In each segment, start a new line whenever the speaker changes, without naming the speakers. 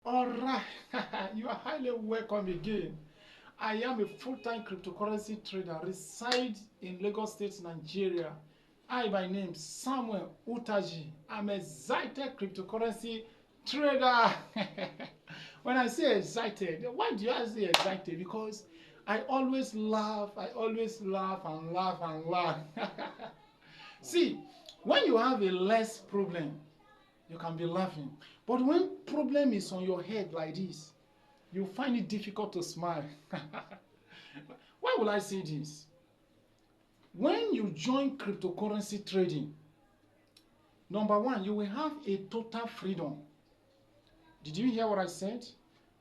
All right, you are highly welcome again. I am a full-time cryptocurrency trader, reside in Lagos State, Nigeria. I, by name Samuel Utaji. I'm a excited cryptocurrency trader. When I say excited, why do I say excited? Because I always laugh, and laugh and laugh. See, when you have a less problem, you can be laughing. But when problem is on your head like this, you find it difficult to smile. Why will I say this? When you join cryptocurrency trading, number one, you will have a total freedom. Did you hear what I said?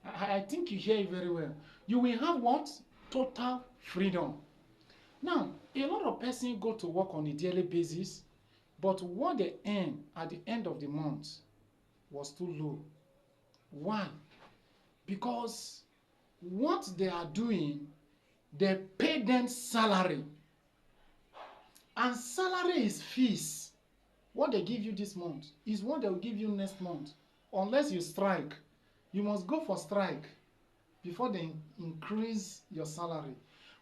I think you hear it very well. You will have what? Total freedom. Now, a lot of persons go to work on a daily basis, but what they earn at the end of the month was too low. Why? Because what they are doing, they pay them salary, and salary is fees. What they give you this month is what they will give you next month, unless you strike. You must go for strike before they increase your salary.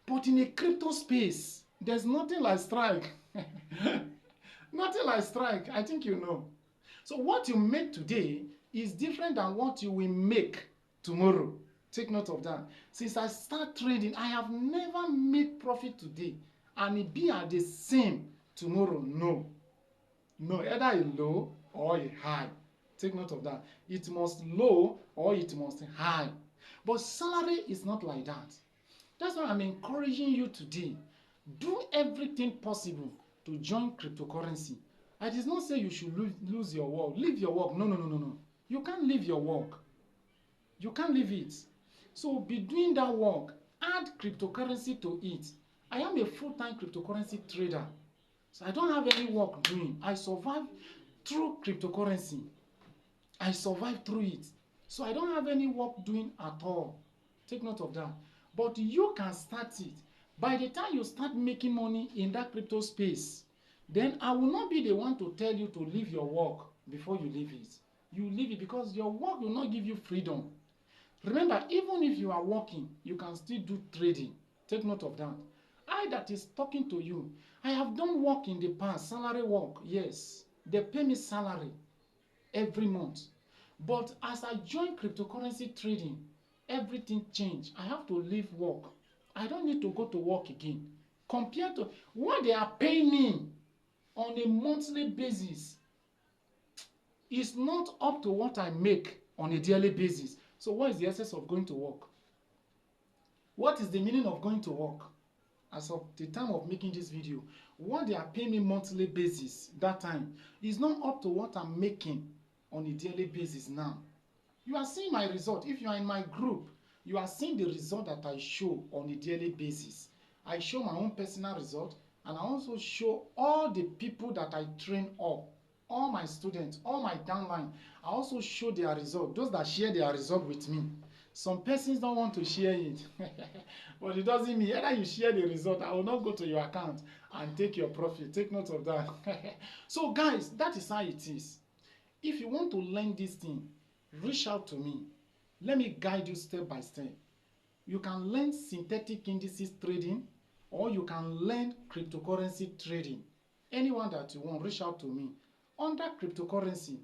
But in a crypto space, there's nothing like strike. Nothing like strike. I think you know. So what you make today is different than what you will make tomorrow. Take note of that. Since I start trading, I have never made profit today and it be at the same tomorrow. No. No, either a low or a high. Take note of that. It must low or it must high. But salary is not like that. That's why I'm encouraging you today. Do everything possible to join cryptocurrency. I did not say you should lose your work. Leave your work. No, no, no, no, no. You can't leave your work. You can't leave it. So be doing that work. Add cryptocurrency to it. I am a full-time cryptocurrency trader. So I don't have any work doing. I survive through cryptocurrency. I survive through it. So I don't have any work doing at all. Take note of that. But you can start it. By the time you start making money in that crypto space, then I will not be the one to tell you to leave your work before you leave it. You leave it because your work will not give you freedom. Remember, even if you are working, you can still do trading. Take note of that. I that is talking to you, I have done work in the past, salary work, yes. They pay me salary every month. But as I join cryptocurrency trading, everything changed. I have to leave work. I don't need to go to work again. Compared to what they are paying me on a monthly basis is not up to what I make on a daily basis. So what is the essence of going to work? What is the meaning of going to work? As of the time of making this video, what they are paying me monthly basis that time is not up to what I'm making on a daily basis now. You are seeing my result. If you are in my group, you are seeing the result that I show on a daily basis. I show my own personal result, and I also show all the people that I train up, all my students, all my downline. I also show their result, those that share their result with me. Some persons don't want to share it, but it doesn't mean either you share the result, I will not go to your account and take your profit. Take note of that. So guys, that is how it is. If you want to learn this thing, reach out to me. Let me guide you step by step. You can learn synthetic indices trading, or you can learn cryptocurrency trading. Anyone that you want, reach out to me. Under cryptocurrency,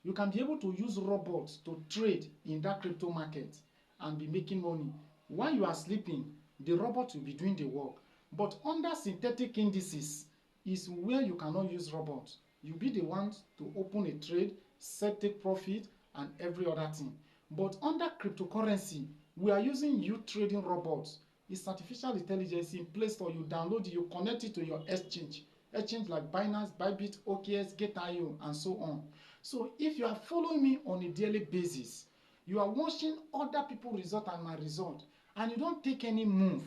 you can be able to use robots to trade in that crypto market and be making money. While you are sleeping, the robot will be doing the work. But under synthetic indices is where you cannot use robots. You'll be the one to open a trade, set take profit, and every other thing. But under cryptocurrency, we are using you trading robots. It's artificial intelligence in Play Store. You download it, you connect it to your exchange. Exchange like Binance, Bybit, OKX, Get.io, and so on. So if you are following me on a daily basis, you are watching other people's result and my result, and you don't take any move,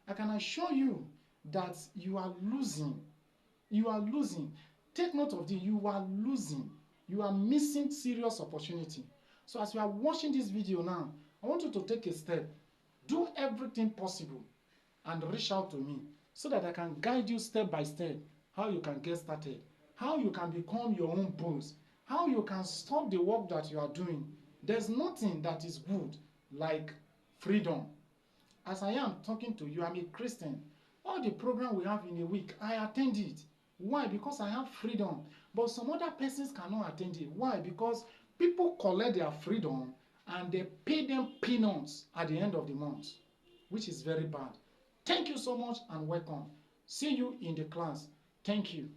I can assure you that you are losing. You are losing. Take note of this. You are losing. You are missing serious opportunity. So as you are watching this video now, I want you to take a step. Do everything possible and reach out to me so that I can guide you step by step how you can get started, how you can become your own boss, how you can stop the work that you are doing There's nothing that is good like freedom. As I am talking to you, I'm a Christian. All the program we have in a week, I attend it. Why? Because I have freedom. But some other persons cannot attend it. Why? Because people collect their freedom and they pay them peanuts at the end of the month, which is very bad. Thank you so much and welcome. See you in the class. Thank you.